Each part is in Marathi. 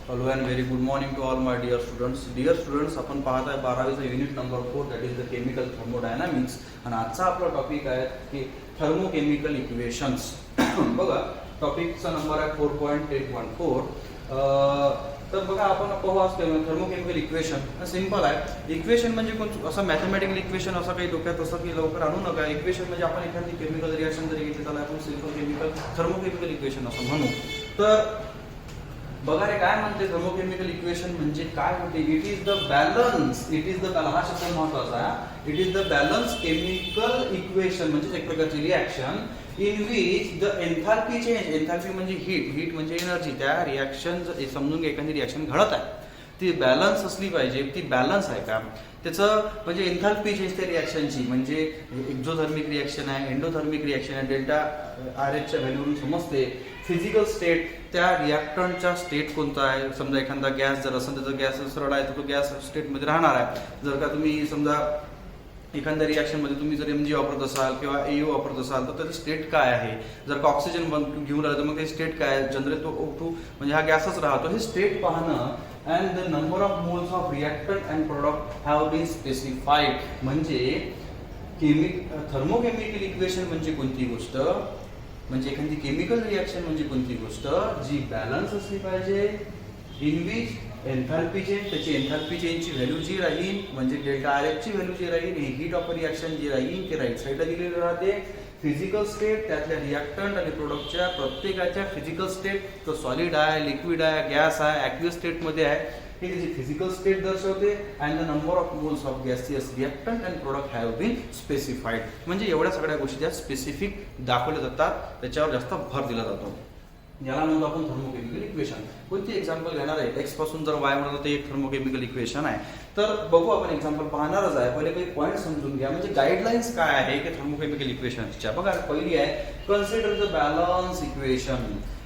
Hello and very good morning to all my dear students. Dear students, आपण पाहत आहे 12वीचा unit number 4 that is the chemical thermodynamics आणि आजचा आपला टॉपिक आहे की थर्मोकेमिकल इक्वेशन्स. बघा टॉपिकचा नंबर आहे 4.814. तर बघा आपण पाहू आज थर्मोकेमिकल इक्वेशन सिंपल आहे. इक्वेशन म्हणजे कोण असं मॅथमॅटिकल इक्वेशन असं काही डोक्यात असं की लवकर आणू नका. इक्वेशन म्हणजे आपण एखादी केमिकल रिएक्शन जरी घेतली त्याला आपण सिंपल केमिकल थर्मोकेमिकल इक्वेशन असं म्हणू. तर बघा रे काय म्हणते थर्मोकेमिकल इक्वेशन म्हणजे काय होते. It is the balance, it is the हा शब्द महत्वाचा आहे. It is the balance chemical equation म्हणजे एक प्रकारची reaction in which the enthalpy change, enthalpy म्हणजे हीट म्हणजे एनर्जी, त्या रिएक्शन समजून घ्या एखादी रिएक्शन घडत आहे ती बॅलन्स असली पाहिजे. ती बॅलन्स आहे का त्याचं म्हणजे एन्थाल्पी चेंज त्या रिएक्शनची म्हणजे एक्झोथर्मिक रिएक्शन आहे, एंडोथर्मिक रिएक्शन आहे, डेल्टा आर एचच्या व्हॅल्यूवरून समजते. फिजिकल स्टेट त्या रिॲक्टंटचा स्टेट कोणता आहे. समजा एखादा गॅस जर असेल त्याचा गॅस सरळ आहे तर तो गॅस स्टेटमध्ये राहणार आहे. जर का तुम्ही समजा एखाद्या रिॲक्शनमध्ये तुम्ही जर MG वापरत असाल किंवा AU वापरत असाल तर त्याचं स्टेट काय आहे. जर का ऑक्सिजन घेऊन राहिलं तर मग ते स्टेट काय आहे. जनरली तो O2 म्हणजे हा गॅसच राहतो. हे स्टेट पाहणं and the number of moles of reactant and product have been specified. म्हणजे थर्मोकेमिकल इक्वेशन म्हणजे कोणती गोष्ट म्हणजे एखादी केमिकल रिॲक्शन म्हणजे कोणती गोष्ट जी बॅलन्स असली पाहिजे. इन विच एन्थाल्पी चेंज, त्याची एन्थाल्पी चेंजची व्हॅल्यू जी राहील म्हणजे डेल्टा आर एचची व्हॅल्यू जी राहील, हीट ऑफ रिॲक्शन जी राहील ते राईट साईडला दिलेली राहते. फिजिकल स्टेट त्यातल्या रिॲक्टंट आणि प्रोडक्टच्या प्रत्येकाच्या फिजिकल स्टेट तो सॉलिड आहे, लिक्विड आहे, गॅस आहे, ॲक्वियस स्टेटमध्ये आहे हे त्याची फिजिकल स्टेट दर्शवते. And the number of moles of gaseous reactant and product have been specified. म्हणजे एवढ्या सगळ्या गोष्टी ज्या स्पेसिफिक दाखवल्या जातात त्याच्यावर जास्त भर दिला जातो. याला म्हणतो आपण थर्मोकेमिकल इक्वेशन. कोणती एक्झाम्पल घेणार आहे. एक्स पासून जर वाय म्हणलं तर एक थर्मोकेमिकल इक्वेशन आहे. तर बघू आपण एक्झाम्पल पाहणारच आहे. पहिले काही पॉईंट समजून घ्या म्हणजे गाईडलाईन्स काय आहे की थर्मोकेमिकल इक्वेशनच्या. बघा पहिली आहे कन्सिडर द बॅलन्स इक्वेशन.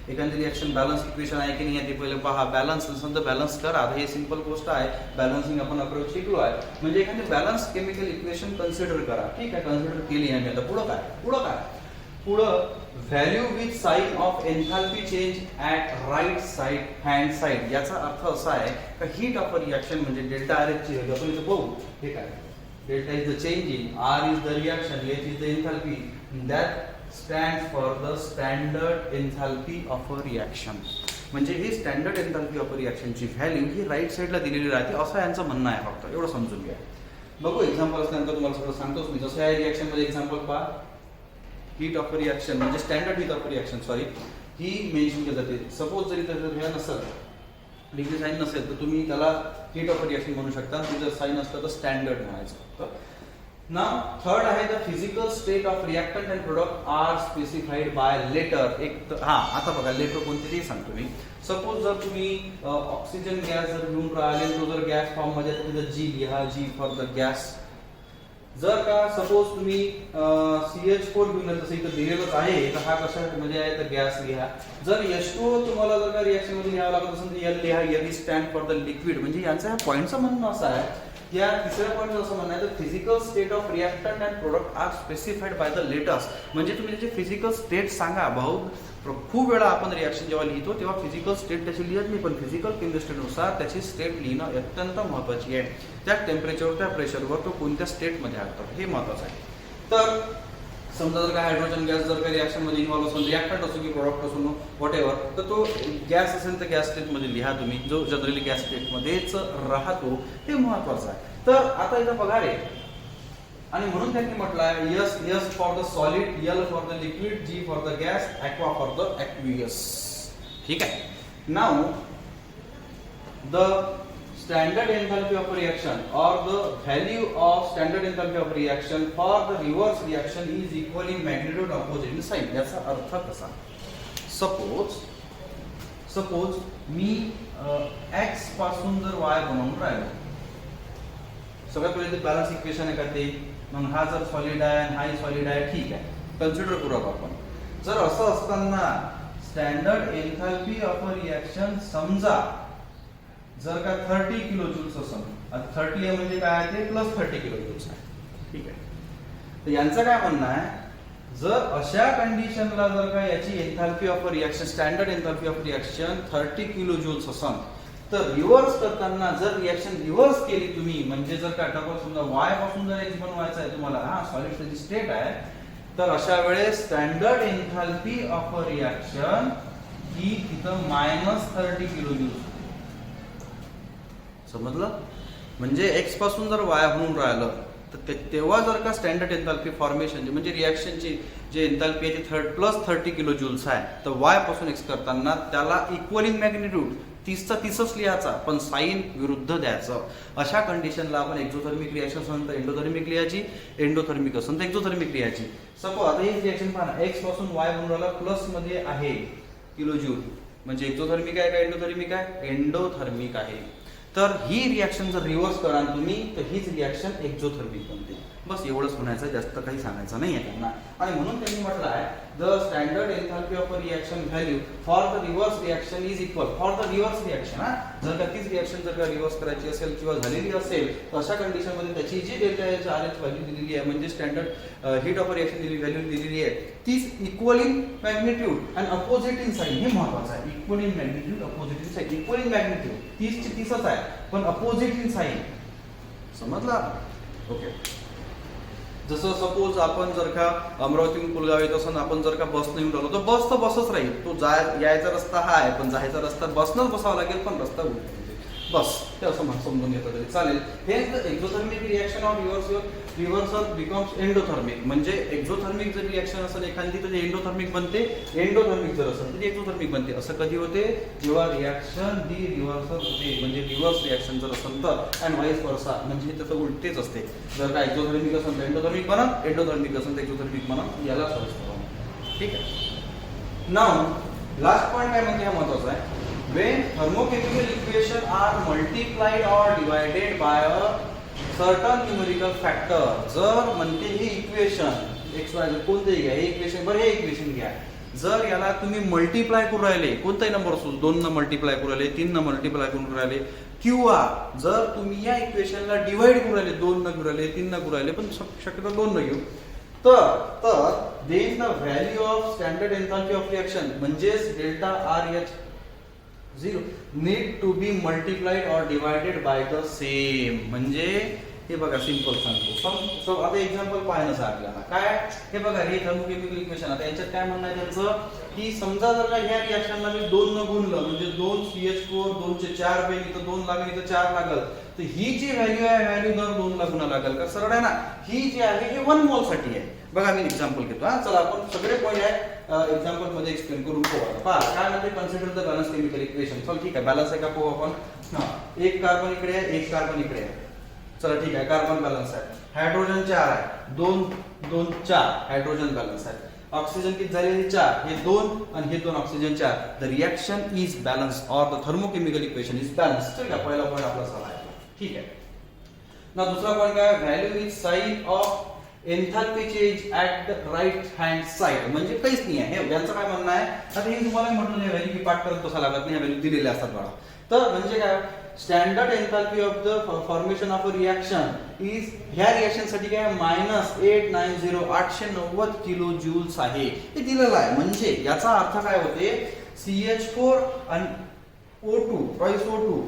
एखादी रिएक्शन बॅलन्स इक्वेशन आहे की नाही ते पहिले पहा. बॅलन्स समजा बॅलन्स करा. हे सिंपल गोष्ट आहे. बॅलन्सिंग आपण अप्रोच शिकलो आहे. म्हणजे एखादी बॅलन्स केमिकल इक्वेशन कन्सिडर करा. ठीक आहे कन्सिडर केली आहे. आता पुढं काय value with sign of enthalpy change at right side hand side. याचा अर्थ असा आहे का हीट ऑफ रिएक्शन म्हणजे डेल्टा आर एच ची व्हॅल्यू आपण इथे बघू. हे काय delta is the change in, R is the reaction, H is the enthalpy. That stand for the standard enthalpy of a reaction. म्हणजे ही स्टँडर्ड एन्थाल्पी ऑफ अ रिएक्शनची व्हॅल्यू ही राईट साइडला दिलेली राहते असं यांचं म्हणणं आहे. फक्त एवढं समजून घ्या. बघू एक्झाम्पल असल्यानंतर तुम्हाला सगळं सांगतोच मी. जसं या रिएक्शन मध्ये एक्झाम्पल पहा. हीट ऑफ रिएक्शन म्हणजे standard heat of reaction he mention केली जाते. सपोज जरी त्याचं हे नसेल डिग्री साईन नसेल तर तुम्ही त्याला हीट ऑफ रिएक्शन म्हणू शकता. जर साईन असतं तर स्टँडर्ड म्हणायचं. ना थर्ड आहे the physical state of reactant and product are specified by letter. एक आता बघा लेटर कोणते ते सांगतो मी. सपोज जर तुम्ही ऑक्सिजन गॅस जर घेऊन राहिले तो जर गॅस फॉर्म मध्ये तिथं G लिहा, G फॉर द गॅस. जर का सपोज तुम्ही CH4 घेऊन जसं इथं दिलेलंच आहे तर हा कशामध्ये आहे तर गॅस लिहा. जर H2O तुम्हाला जर का रिएक्शन मध्ये लिहावं लागत असेल तर L लिहा. L stand for the liquid. म्हणजे यांचं ह्या पॉईंटचं म्हणणं असं आहे. या तिसऱ्या पॉईंट असं म्हणणं आहे तर physical state of reactant and product are specified by the letters. म्हणजे तुम्ही त्याचे फिजिकल स्टेट सांगा. भाऊ खूप वेळा आपण रिएक्शन जेव्हा लिहितो तेव्हा फिजिकल स्टेट त्याची लिहित नाही पण फिजिकल केमिस्ट्रीनुसार त्याची स्टेट लिहिणं अत्यंत महत्वाची आहे. त्या टेम्परेचरवर त्या प्रेशरवर तो कोणत्या स्टेटमध्ये असतो हे महत्वाचं आहे. तर समजा जर का हायड्रोजन गॅस जर का रिएक्शन मध्ये इन्व्हॉल्व असेल रिएक्टंट असो की प्रोडक्ट असो वॉट एव्हर तर तो गॅस असेल तर गॅस स्टेटमध्ये लिहा तुम्ही. जो जनरली गॅस स्टेटमध्येच राहतो हे महत्वाचं आहे. तर आता इथं बघा रे आणि म्हणून त्यांनी म्हटलं आहे yes for the solid, L for the liquid, G for the gas, aqua for the aqueous. ठीक आहे. Now the standard enthalpy of reaction or the value of standard enthalpy of reaction for the reverse reaction is equal in magnitude opposite in sign. याचा अर्थ कसा. सपोज मी x पासून जर y बनवून राहिलो. सगळ्यात पहिले ते बॅलन्स इक्वेशन आहे का ते. मग हा जर सॉलिड आहे आणि हाही सॉलिड आहे ठीक आहे कन्सिडर करू आपण. जर असं असताना standard enthalpy of a reaction समजा जर का 30 किलो जूल्स असेल. 30 आहे म्हणजे काय आहे ते प्लस 30 किलो जूल्स आहे. ठीक आहे. तर यांचं काय म्हणणं आहे जर अशा कंडिशनला जर का याची enthalpy of reaction standard enthalpy of reaction 30 kilo joules असेल तर रिव्हर्स करताना जर रिॲक्शन रिव्हर्स केली तुम्ही, म्हणजे जर का डबल समजा y पासून जर x बनवायचा आहे तुम्हाला, हा सॉलिड स्टेट स्टेट आहे, तर अशा वेळेस standard enthalpy of a reaction ही तिथं -30 किलो जूल. समजलं? म्हणजे x पासून जर y म्हणून राहिलं तर तेव्हा जर का स्टँडर्ड एन्थाल्पी फॉर्मेशन म्हणजे रिॲक्शनची जे एन्थाल्पी आहे ती +30 किलो जूल्स आहे, तर y पासून x करताना त्याला इक्वलिंग मॅग्निट्यूड 30चा 30च लिहायचा, पण साइन विरुद्ध द्यायचं. अशा कंडिशनला आपण एक्झोथर्मिक रिॲक्शन असेल तर एंडोथर्मिक लिहायची, एंडोथर्मिक असेल तर एक्झोथर्मिक लिहायची. सपोज आता ही रिॲक्शन पहा, x पासून y बनून राहिला प्लस मध्ये आहे किलो जूल, म्हणजे एक्झोथर्मिक आहे का एंडोथर्मिक आहे? एंडोथर्मिक आहे. तर ही रिॲक्शन जर रिव्हर्स कराल तुम्ही तर हीच रिॲक्शन एक्झोथर्मिक बनते. बस एवढंच म्हणायचं, जास्त काही सांगायचं नाही आहे त्यांना. आणि म्हणून त्यांनी म्हटलं आहे the standard enthalpy of a reaction value for the reverse reaction is equal for the reverse reaction. जर का तीच रिॲक्शन जर का रिव्हर्स करायची असेल किंवा झालेली असेल तर अशा कंडिशनमध्ये त्याची जी delta H R H value दिलेली आहे, म्हणजे स्टँडर्ड हीट ऑफ रिॲक्शन दिलेली व्हॅल्यू दिलेली आहे, तीच equal in magnitude and opposite in sign. हे महत्वाचं आहे. Equal in magnitude opposite in sign. Equal in magnitude 30ची 30च आहे, पण अपोजिट इन साइन. समजला? ओके. जसं सपोज आपण जर का अमरावतीहून पुलगाव येत असं आपण जर का बसने येऊन राहिलो तर बस तर बसच राहील. तो यायचा रस्ता हा आहे, पण जायचा रस्ता बसनंच बसावा लागेल, पण रस्ता उलटा बस ते असं समजून घेतलं तरी चालेल. हे exothermic reaction of reversal becomes endothermic. म्हणजे एक्झोथर्मिक जर रिॲक्शन असेल एखादी तर एंडोथर्मिक बनते, एंडोथर्मिक जर असेल तर एक्झोथर्मिक बनते. असं कधी होते? जेव्हा रिॲक्शन डी रिव्हर्सल होते, म्हणजे रिव्हर्स रिॲक्शन जर असेल तर, अँड व्हाईस वर्सा, म्हणजे त्याचं उलटेच असते. जर का एक्झोथर्मिक असेल तर एंडोथर्मिक बनत, एंडोथर्मिक असेल तर एक्झोथर्मिक बनत. याला समजतो. ठीक आहे. नाउ लास्ट पॉइंट काय म्हणजे हा महत्वाचा आहे. When thermochemical equation are multiplied or divided by a certain numerical factor, जर म्हणते हे इक्वेशन x y कोणतेही घ्या, हे इक्वेशन बरं, हे इक्वेशन घ्या, जर याला तुम्ही मल्टिप्लाय करू राहिले, कोणताही नंबर असो, 2 न मल्टिप्लाय करू राहिले, 3 न मल्टिप्लाय करू राहिले, किंवा जर तुम्ही या इक्वेशनला डिवाइड करू राहिले, 2 न करू राहिले, 3 न करू राहिले, पण शक्यतो 2 न घेऊ, तर then the value of standard enthalpy of reaction म्हणजेच delta R H 0 need to be multiplied or divided by the same. म्हणजे हे बघा सिंपल सांगतो. आता एक्झाम्पल पाहायचं आहे आपल्याला. काय हे बघा, हे थर्मोकेमिकल इक्वेशन. आता याच्यात काय म्हणणं आहे त्यांचं की समजा जर का ह्या रिॲक्शनला मी 2 न गुणलं, म्हणजे 2 CH4 2 चे 4 बेन, इथं 2 लागेल, इथं 4 लागल, तर ही जी व्हॅल्यू आहे व्हॅल्यू दर 2 ला गुणा लागेल का? सरळ आहे ना. ही जी आहे हे 1 मोल साठी आहे. बघा मी एक्झाम्पल घेतो. हा चला आपण सगळे पॉईंट आहे एक्झाम्पल मध्ये एक्सप्लेन करून पाहू. पहा काय म्हणते, consider the balance chemical equation. चल ठीक आहे, बॅलन्स आहे का पाहू आपण. हा, एक कार्बन इकडे आहे, एक कार्बन इकडे आहे. चला ठीक आहे, कार्बन बॅलन्स आहे. हायड्रोजन 4 आहे, 2 2 4 हायड्रोजन बॅलन्स आहे. ऑक्सिजन किती झाले? 4. हे 2 आणि हे 2 oxygen 4. The reaction is balance or the thermochemical equation is balance. ठीक आहे, पहिला पॉईंट आपला झाला आहे. ठीक आहे ना. दुसरा पॉईंट काय, value is sign of enthalpy change at the right hand side. म्हणजे काहीच नाही आहे. हे यांचं काय म्हणणं आहे, आता हे तुम्हाला म्हटलं नाही व्हॅल्यू की पाठ करत बसा लागत नाही, व्हॅल्यू दिलेल्या असतात बघा. तर म्हणजे काय, standard enthalpy of the formation of a reaction is, ह्या रिॲक्शन साठी काय -890 890 किलो जूल्स आहे, हे दिलेलं आहे. म्हणजे याचा अर्थ काय होते, CH4 आणि O2 ट्वाइस O2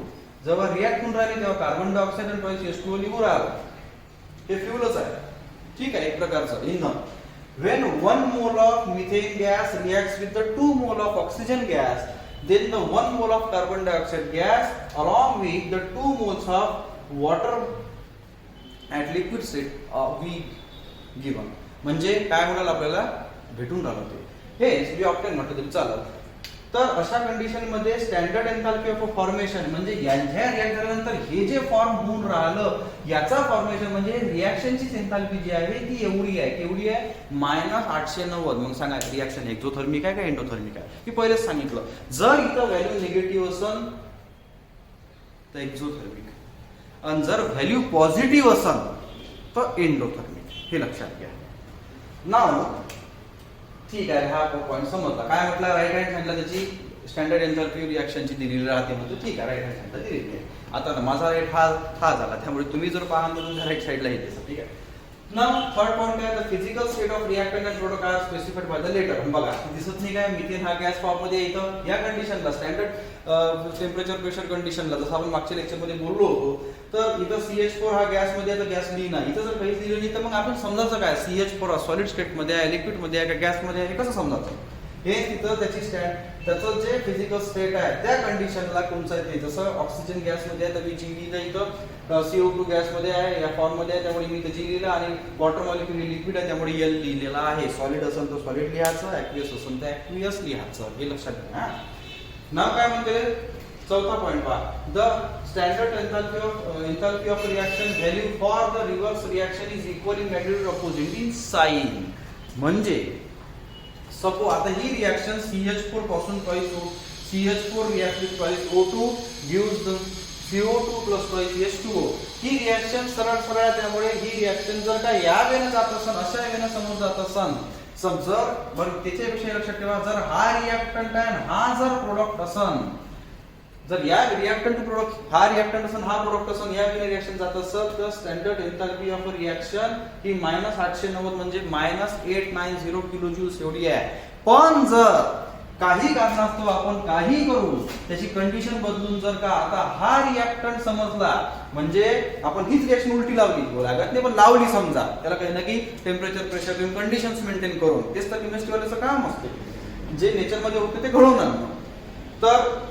जेव्हा रिॲक्ट होऊन राहिले तेव्हा कार्बन डायऑक्साइड आणि ट्वाइस H2O निघून राहिलं. हे फ्युलच आहे. ठीक आहे, एक प्रकारचं इंधन. When 1 mole of methane gas reacts with the 2 mole of oxygen gas, then the 1 mole of carbon dioxide gas along with the 2 moles of water at liquid state we given. म्हणजे काय होणार आपल्याला भेटून राहिलं ते, हे बी ऑक्टेन म्हटलं तरी चालत. तर अशा कंडिशन मध्ये स्टँडर्ड एन्थाल्पी ऑफ फॉर्मेशन म्हणजे यांच्या रिॲक्ट झाल्यानंतर हे जे फॉर्म होऊन राहिलं याचा फॉर्मेशन म्हणजे रिॲक्शनची एन्थाल्पी जी आहे ती एवढी आहे. केवढी आहे? -890. मग सांगा रिॲक्शन एक्झोथर्मिक आहे का एंडोथर्मिक आहे? मी पहिलेच सांगितलं, जर इथं व्हॅल्यू निगेटिव्ह असेल तर एक्झोथर्मिक, आणि जर व्हॅल्यू पॉझिटिव्ह असेल तर एंडोथर्मिक. हे लक्षात घ्या. नाव ठीक आहे, हा पॉईंट समजला. काय म्हटलं, राईट हँड साइडला त्याची स्टँडर्ड एन्थाल्पी रिॲक्शनची दिलेली राहते म्हणतो. ठीक आहे, राईट हँड साइडला दिलेली आहे. आता माझा राईट हा झाला, त्यामुळे तुम्ही जर पाहाल तर तुमच्या राईट साइडला येते. ठीक आहे. ना थर्ड पॉइंट काय, the physical state of reactant and product are specified by the letter. बघा दिसत नाही काय, मिथेन हा गॅस फॉर्म मध्ये येतो या कंडिशनला, स्टँडर्ड टेम्परेचर प्रेशर कंडिशनला, जसं आपण मागच्या लेक्चर मध्ये बोललो होतो. तर इथं CH4 हा गॅस मध्ये आहे, तर गॅस लीन आहे. इथं जर काहीच लिहिलं नाही तर मग आपण समजायचं काय, CH4 सॉलिड स्टेट मध्ये आहे, लिक्विड मध्ये आहे का गॅस मध्ये आहे, हे कसं समजायचं. हे तिथं त्याची त्याचं जे फिजिकल स्टेट आहे त्या कंडिशनला कोणचं आहे ते. जसं ऑक्सिजन गॅस मध्ये आहे तर मी जी लिहिलं इथं CO2 गॅस मध्ये आहे या फॉर्म मध्ये आहे त्यामुळे मी त्याची लिहिलं, आणि वॉटर मॉलिक्युल लिक्विड आहे त्यामुळे L लिहिलेला आहे. सॉलिड असेल तर सॉलिड लिहायचं, ऍक्वियस असेल तर ऍक्वियस लिहायचं, हे लक्षात घ्या. नाव काय म्हणते, चौथा पॉइंट पहा, the standard enthalpy of reaction value for the reverse reaction is equal in magnitude opposite in sign. म्हणजे सपोज आता ही रिएक्शन CH4 पासून CH4 reacts with twice O2 gives the CO2 plus twice H2O. He reaction सरळ आहे त्यामुळे ही रिएक्शन जर का या वेळेला जात असन, अशा वेळेला समोर जात असन, जर बरं त्याच्यापेक्षा लक्षात ठेवा, जर हा रिएक्टंट आहे हा जर प्रोडक्ट असन, जर या रिएक्टंट टू प्रोडक्ट हा रिएक्टंट असन हा प्रोडक्ट असन, या वेळेला रिएक्शन जात असेल तर स्टँडर्ड एन्थाल्पी ऑफ रिएक्शन ही -890 म्हणजे -890 किलो जूल्स एवढी आहे. पण जर काही कारणास्तव आपण काही करू, त्याची कंडिशन बदलून जर का आता हा रिएक्टंट समजला, म्हणजे आपण हीच रिएक्शन उलटी लावली, लागत नाही पण लावली समजा, त्याला काही ना की टेम्परेचर प्रेशर घेऊन कंडिशन्स मेंटेन करून, तेच तर केमिस्ट्री वाल्याचं काम असते, जे नेचर मध्ये होते ते घडवून आणणं. तर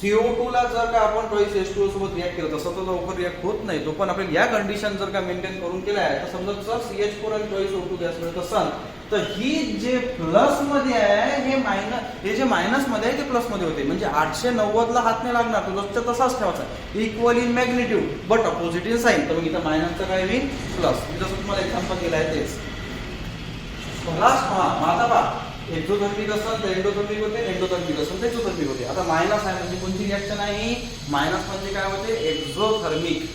CO2 ला जर का आपण ट्वाइस H2O सोबत रिएक्ट केलं, तसं तर लवकर रिएक्ट होत नाही, तो पण आपल्याला या कंडिशन जर का मेंटेन करून केला आहे, तर समजा जर CH4 आणि ट्वाइस O2 गॅस मिळत असेल, तर ही जे प्लस मध्ये आहे हे जे मायनस मध्ये आहे ते प्लस मध्ये होते. म्हणजे 890 ला हात नाही लागणार, तो जसं तसाच ठेवायचा, equal in magnitude but opposite in sign. तर मग इथं मायनसचं काय होईल, प्लस. मी जसं तुम्हाला एक्झाम्पल दिलं आहे तेच. लास्ट आता पहा, एक्झोथर्मिक असेल तर एंडोथर्मिक होते, एंडोथर्मिक असेल तर एक्झोथर्मिक होते. आता मायनस आहे म्हणजे कोणती रिएक्शन आहे, मायनस म्हणजे काय होते, एक्झोथर्मिक.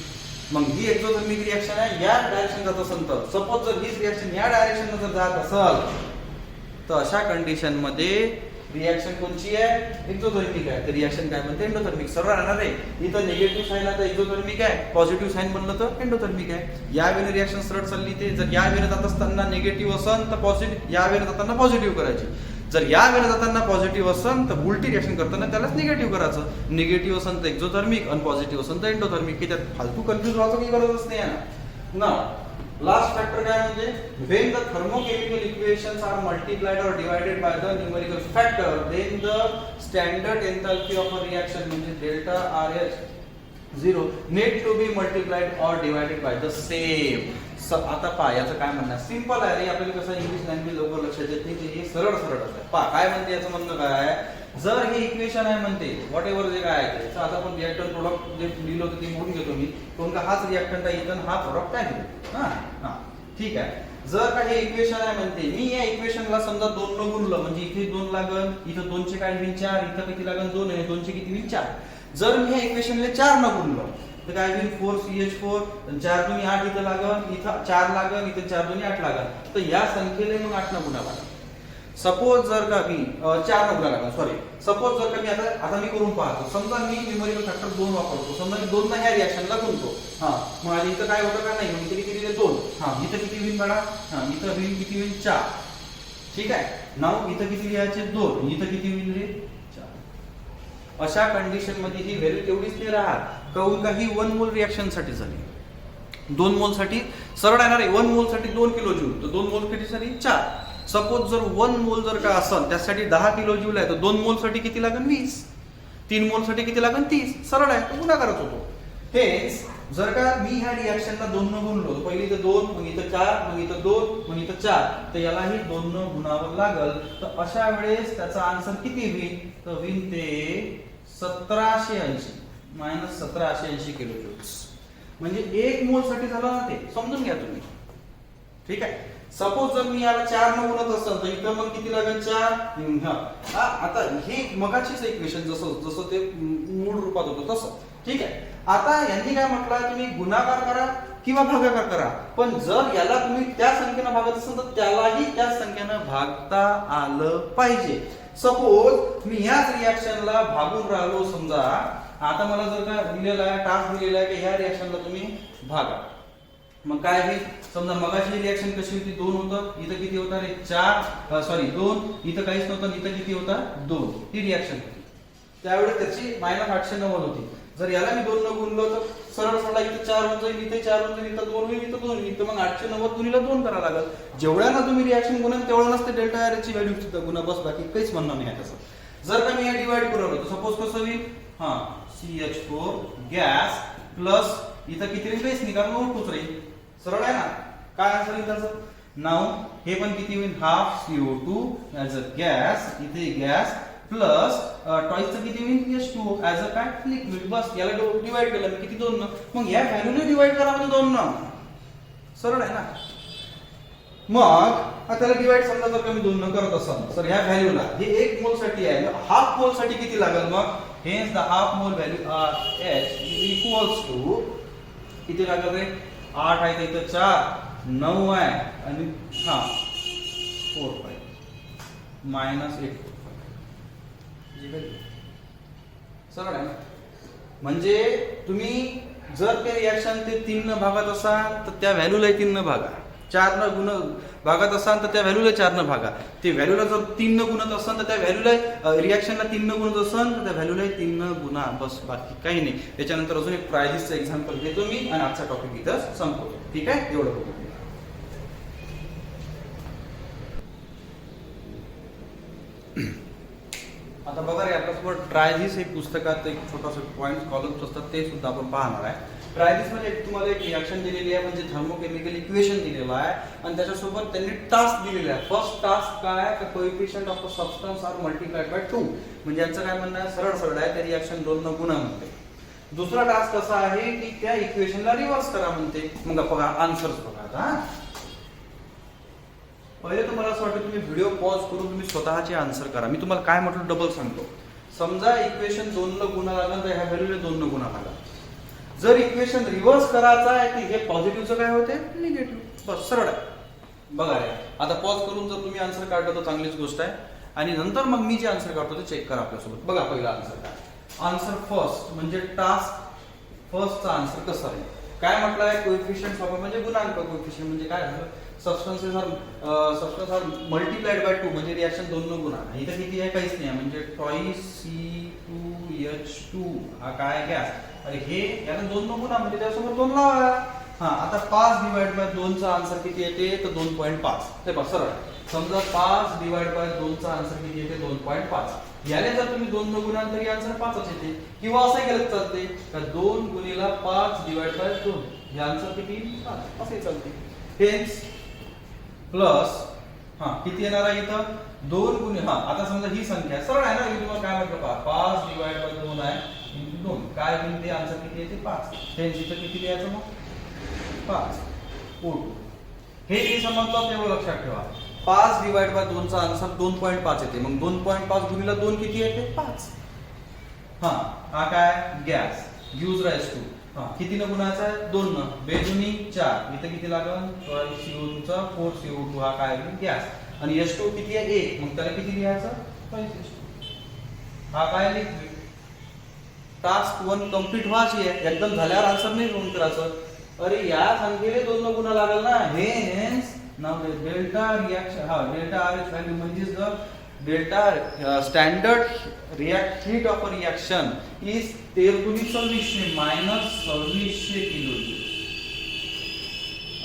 मग ही एक्झोथर्मिक रिएक्शन आहे, या डायरेक्शन जात असेल तर, सपोज जर ही रिएक्शन या डायरेक्शन जर जात असेल तर अशा कंडिशन मध्ये रिएक्शन कोणची आहे, एक्झोथर्मिक आहे. तर रिएक्शन काय म्हणते, एंडोथर्मिक. सरळ राहणार आहे, इथं निगेटिव्ह साइन आहे तर एक्झोथर्मिक आहे, पॉझिटिव्ह साइन बनलं तर एंडोथर्मिक आहे. या वेळेला रिएक्शन सरळ चालली, ते जर या वेळेला जात असताना निगेटिव्ह असेल तर पॉझिटिव्ह, या वेळेला जाताना पॉझिटिव्ह करायची. जर या वेळेला जाताना पॉझिटिव्ह असेल तर उलटी रिएक्शन करताना त्यालाच निगेटिव्ह करायचं. निगेटिव्ह असेल तर एक्झोथर्मिक आणि पॉझिटिव्ह असेल तर एंडोथर्मिक. की त्यात फालतू कन्फ्युज व्हायचं काही गरजच नाही आहे ना. लास्ट फॅक्टर काय म्हणजे, when the thermochemical equations are multiplied or divided by the numerical factor, then the standard enthalpy of a reaction म्हणजे delta RH0 need to be multiplied or divided by the same. आता पहा याचं काय म्हणणं, सिंपल आहे रे, आपल्याला कसं इंग्लिश लँग्वेज लवकर लक्षात येत नाही, हे सरळ असतं. पहा काय म्हणते याचं म्हणणं काय, जर हे इक्वेशन आहे म्हणते व्हॉट एव्हर जे काय आहे, आता आपण रिएक्टंट प्रोडक्ट जे लिहिलं होतं ते मोडून घेतो मी, कोणता हाच रिएक्टंट आहे इथं, हा प्रोडक्ट आहे. हा ठीक आहे. जर का हे इक्वेशन आहे म्हणते, मी या इक्वेशनला समजा 2 न गुणलं म्हणजे इथे 2 लागल, इथं 2 चे काय होईल 4, इथं किती लागल 2 आणि 2 चे किती होईल 4. जर मी या इक्वेशनला 4 न गुणलं तर काय होईल 4CH4, 4 2 8 इथं लागल, इथं 4 लागल, इथं 4 2 8 लागल. तर या संख्येला मग 8 न गुणावं लागल. सपोज जर का मी 4 न गुणावं लागल, सॉरी, सपोज जर का मी आता मी करून पाहतो, समजा मी न्यूमेरिकल फॅक्टर 2 वापरतो, समजा मी 2 ना ह्या रिएक्शनला गुणतो. मग इथं काय होतं का नाही, मग इथे किती दिले 2. इथं किती होईल बघा, इथं होईल किती होईल 4. ठीक आहे. नाव इथं किती लिहायचे 2, इथं किती होईल रे 4. अशा कंडिशन मध्ये ही व्हॅल्यू तेवढीच नाही राहत. काऊन का ही 1 मोल रिएक्शन साठी झाली, 2 मोल साठी सरळ येणार आहे. 1 मोल साठी 2 किलो जूल, तर 2 मोल किती साठी 4. सपोज जर 1 मोल जर का असेल त्यासाठी 10 किलो जूल आहे, तर 2 मोल साठी किती लागेल 20, 3 मोल साठी किती लागेल 30. सरळ आहे, तो गुणा करत होतो. हेच जर का मी ह्या रिएक्शनला 2 न गुणलो, पहिली इथं 2, मग इथं 4, मग इथं 2, मग इथं 4, तर यालाही 2 न गुणावं लागल. तर अशा वेळेस त्याचा आन्सर किती होईल, तर होईल ते 1780 मायनस 1780 किलो जूल्स. म्हणजे 1 मोल साठी झालं ना, ते समजून घ्या तुम्ही. ठीक आहे. सपोज जर मी याला 4 न गुणत असेल तर इथं मग किती लागेल 4. आता हे मगाचीच इक्वेशन जसं ते मूळ रूपात होतं तसं. ठीक आहे. आता यांनी काय म्हटलं, तुम्ही गुणाकार करा किंवा भागाकार करा, पण जर याला तुम्ही त्या संख्येनं भागत असाल तर त्यालाही त्याच संख्येनं भागता आलं पाहिजे. सपोज मी ह्याच रिएक्शनला भागून राहिलो समजा, आता मला जर का दिलेला आहे टास्क दिलेला आहे की ह्या रिएक्शनला तुम्ही भागा, मग काय होईल, समजा मगाची रिॲक्शन कशी होती, 2 होतं, इथं किती होता रे 4, सॉरी 2, इथं काहीच नव्हतं, इथं किती होता 2, ही रिॲक्शन होती. त्यावेळेस त्याची -890 होती. जर याला मी 2 न गुणलं तर सरळ सरळ इथे 4 होऊन जाईल, इथे 4 होऊन जाईल, इथं 2 होईल, इथं 2 होईल, इथं मग 890 गुणिले 2 करावं लागेल. जेवढ्याला तुम्ही रिॲक्शन गुणाल तेवढ्यालाच ते डेल्टा आर ची व्हॅल्यू सुद्धा गुणा, बस बाकी काहीच म्हणणं नाही आहे त्याचं. जर का मी हे डिवाइड करवलं तर सपोज कसं होईल, हा CH4 गॅस प्लस इथं किती राहील, काहीच नाही कारण O2 राहील. सरळ आहे ना, काय आन्सर येईल त्याचं. नाव हे पण किती होईल, half CO2 as a gas, इथे गॅस प्लस टॉईसचं किती होईल, H2 ऍज अ काय लिक्विड. बस याला डिवाइड केलं मी किती 2 न, मग या व्हॅल्यूने डिवाइड करा म्हणजे 2 न, सरळ आहे ना. मग त्याला डिवाइड समजा जर कमी 2 न करत असाल तर ह्या व्हॅल्यूला हे 1 मोल साठी आहे, हाफ मोल साठी किती लागेल, मग hence the half mole value H is equals to किती लागेल रे, 8 आहे तर इथं 4, 9 आहे आणि हा 4 मायनस 8 सरळ आहे. म्हणजे तुम्ही जर ते रिॲक्शन ते 3 न भागात असाल तर त्या व्हॅल्यूला 3 न भागा, 4 न गुण भागात असाल तर त्या व्हॅल्यूला 4 न भागा, ते व्हॅल्यूला जर 3 न गुणत असाल तर त्या व्हॅल्यूला रिॲक्शनला 3 न गुणत असाल तर त्या व्हॅल्यूला 3 न गुणा, बस बाकी काही नाही. त्याच्यानंतर अजून एक प्रायझिसचं एक्झाम्पल घेतो मी आणि आजचा टॉपिक इथं संपवतो. ठीक आहे, एवढं बघू. आता बघा रे, आपल्यासोबत ट्रायझिस एक पुस्तकात एक छोटासा पॉईंट कॉलम्स असतात ते सुद्धा आपण पाहणार आहे. ट्रायझिस म्हणजे तुम्हाला एक रिॲक्शन दिलेली आहे, म्हणजे थर्मोकेमिकल इक्वेशन दिलेलं आहे आणि त्याच्यासोबत त्यांनी टास्क दिलेला आहे. फर्स्ट टास्क काय आहे, का coefficient of a substance are multiplied by 2, म्हणजे यांचं काय म्हणणं आहे, सरळ सरळ आहे, त्या रिॲक्शन 2 न गुणा म्हणते. दुसरा टास्क असा आहे की त्या इक्वेशनला रिव्हर्स करा म्हणते. मग बघा आन्सर्स बघा. आता पहिले तर मला असं वाटतं तुम्ही व्हिडिओ पॉज करून तुम्ही स्वतःचे आन्सर करा. मी तुम्हाला काय म्हटलं डबल सांगतो. समजा इक्वेशन 2 न गुणा लागलं तर ह्या व्हॅल्यूला 2 न गुणा लागला. जर इक्वेशन रिव्हर्स करायचं आहे की हे पॉझिटिव्हचं काय होते, निगेटिव्ह, बस सरळ आहे. बघा रे, आता पॉज करून जर तुम्ही आन्सर काढलं तर चांगलीच गोष्ट आहे आणि नंतर मग मी जे आन्सर काढतो ते चेक करा आपल्यासोबत. बघा पहिला आन्सर काय, आन्सर फर्स्ट म्हणजे टास्क फर्स्टचा आन्सर कसा आहे, काय म्हटलं आहे, कोएफिशियंट ऑफ म्हणजे गुणांक. कोएफिशियंट म्हणजे काय झालं, सबस्टन्सेस आर मल्टिप्लाइड बाय 2 म्हणजे रिॲक्शन 2 न गुणा. इथं किती आहे, काहीच नाही, म्हणजे टॉईस C2H2 हा काय गॅस आणि हे याला 2 न गुणा म्हणजे त्यासोबत 2 लावा. हा आता 5 डिवाइड बाय 2 चा आन्सर किती येते, तर 2.5. ते बघ सरळ, समजा 5 डिवाइड बाय 2 चा आन्सर किती येते, 2.5. याने जर तुम्ही 2 न गुणाल तरी आन्सर 5च येते. किंवा असं केलं चालते का 2 गुणिला 5 डिवाइड बाय 2 हे आन्सर किती, 5 असे चालते. हेन्स प्लस हा किती येणार आहे इथं 2 गुणिले, हा आता समजा ही संख्या सरळ आहे ना, मी तुम्हाला काय म्हटलं पहा, 5 डिवाइड बाय 2 आहे इंटू 2 काय होईल, ते आन्सर किती येते 5. हेन्स इथं किती लिहायचं मग 5 O2. हे जे समजलं तेवढं लक्षात ठेवा. 5 डिवाइड बाय 2 चा आन्सर 2.5 येते. मग 2.5 गुणिले 2 किती येते 5. हा काय गॅस यूज राईस टू, हा किती न गुणाचा आहे 2 न, बेजुनी 4, इथे किती लागल CO2 चा 4CO2 हा काय गॅस आणि H2 किती आहे 1, मग त्याला किती लिहायचं 5H2. हा काय लिक्विड. टास्क 1 कंप्लीट व्हायची आहे, एकदम झाल्यावर आन्सर नाही नोंद करायचं. अरे या संख्येला 2 न गुणा लागल ना, हेन्स नाउ डेल्टा रिॲक्शन, हा डेल्टा RH व्हॅल्यू म्हणजे the delta standard heat of a reaction is 1326 minus 2600 kilo.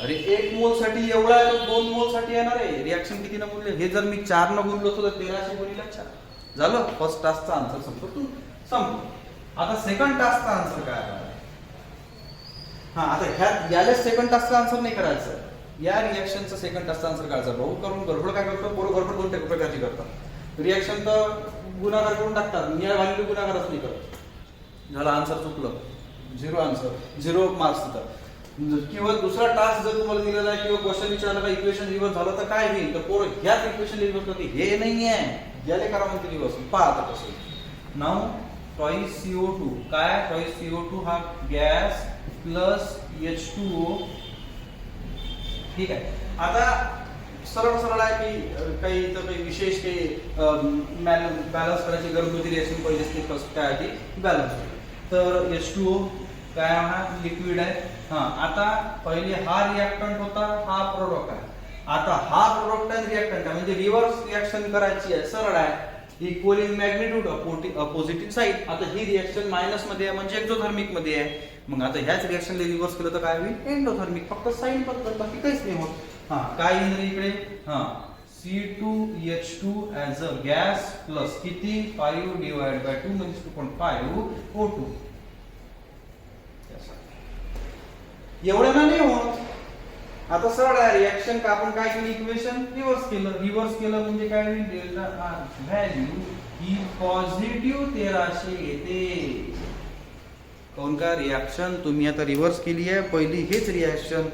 अरे 1 मोल साठी एवढा आहे, 2 मोल साठी येणार आहे. रिॲक्शन किती न गुणले, हे जर मी 4 न गुणलो तर 1300 गुणिले 4 झालं. फर्स्ट टास्कचा आन्सर संपतो. आता सेकंड टास्कचा आन्सर काय आहे, हा आता ह्या याला सेकंड टास्कचा आन्सर नाही करायचं, या रिॲक्शनचा सेकंड टास्कचा आन्सर करायचा. भाऊ करून गडबड काय करतो, पोरं गडबड 2 प्रकारची करतात. रिॲक्शन तर गुणाकार करून टाकतात, या व्हॅल्यू गुणाकारच नाही करत. झालं आन्सर चुकलं, 0 आन्सर, 0 मार्क्स तिथं. किंवा दुसरा टास्क जर तुम्हाला दिलेला आहे किंवा क्वेश्चन विचारला का इक्वेशन रिव्हर्स झालं तर काय होईल, तर पोरं ह्याच इक्वेशन रिव्हर्स करते, हे नाही आहे याले करा म्हणते रिव्हर्स. पहा आता कसं, नाव टॉईस CO2 काय, टॉईस CO2 हा गॅस प्लस H2O. ठीक आहे, आता सरळ सरळ आहे की काही इथं काही विशेष काही बॅलन्स करायची गरज होती. रिॲक्शन पहिलेच ती फर्स्ट काय आहे बॅलन्स. तर H2O काय हा लिक्विड आहे. हा आता पहिले हा रिएक्टंट होता, हा प्रोडक्ट आहे. आता हा प्रोडक्ट आणि रिएक्टंट आहे म्हणजे रिव्हर्स रिएक्शन करायची आहे, सरळ आहे. Equal in magnitude opposite side. आता ही रिएक्शन मायनस मध्ये आहे म्हणजे एक्झोथर्मिक मध्ये आहे. मग आता ह्याच रिएक्शनला रिव्हर्स केलं तर काय होईल, एंडोथर्मिक. फक्त साइन बदल, बाकी काहीच नाही होत. हा काय येईल इकडे, हा C2H2 as a gas plus किती 5 डिवाइड बाय 2 म्हणजे 2.5 O2. एवढ्याला नाही होत. आता सरळ आहे रिएक्शन का आपण काय केलं, इक्वेशन रिव्हर्स केलं. रिव्हर्स केलं म्हणजे काय होईल, डेल्टा आर व्हॅल्यू ही पॉझिटिव्ह 1300 येते. कोण का रिएक्शन तुम्ही आता रिव्हर्स केली आहे. पहिली हीच रिएक्शन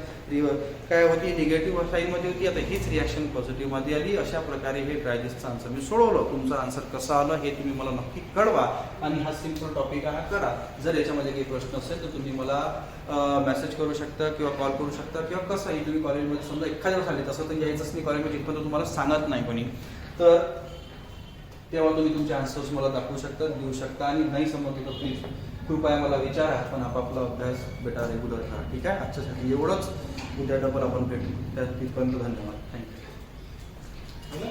काय होती, निगेटिव्ह साईड मध्ये होती. आता हीच रिएक्शन पॉझिटिव्ह मध्ये आली. अशा प्रकारे हे ड्रायजेस्टचं आन्सर मी सोडवलं. तुमचं आन्सर कसं आलं हे तुम्ही मला नक्की कळवा आणि हा सिंपल टॉपिक आहे करा. जर याच्यामध्ये काही प्रश्न असेल तर तुम्ही मला मेसेज करू शकता किंवा कॉल करू शकता किंवा कसंही. तुम्ही कॉलेजमध्ये समजा एखाद्या वेळेस आले, तसं तर यायचंच नाही कॉलेजमध्ये, इथपर्यंत तुम्हाला सांगत नाही कोणी, तर तेव्हा तुम्ही तुमचे आन्सर्स मला दाखवू शकता, देऊ शकता. आणि नाही समजलं तर प्लीज कृपया मला विचारा. पण आपापला अभ्यास बेटा रेग्युलर करा. ठीक आहे, आजच्यासाठी एवढंच. उद्या डबल आपण भेटू. त्या तिथपर्यंत धन्यवाद. थँक्यू.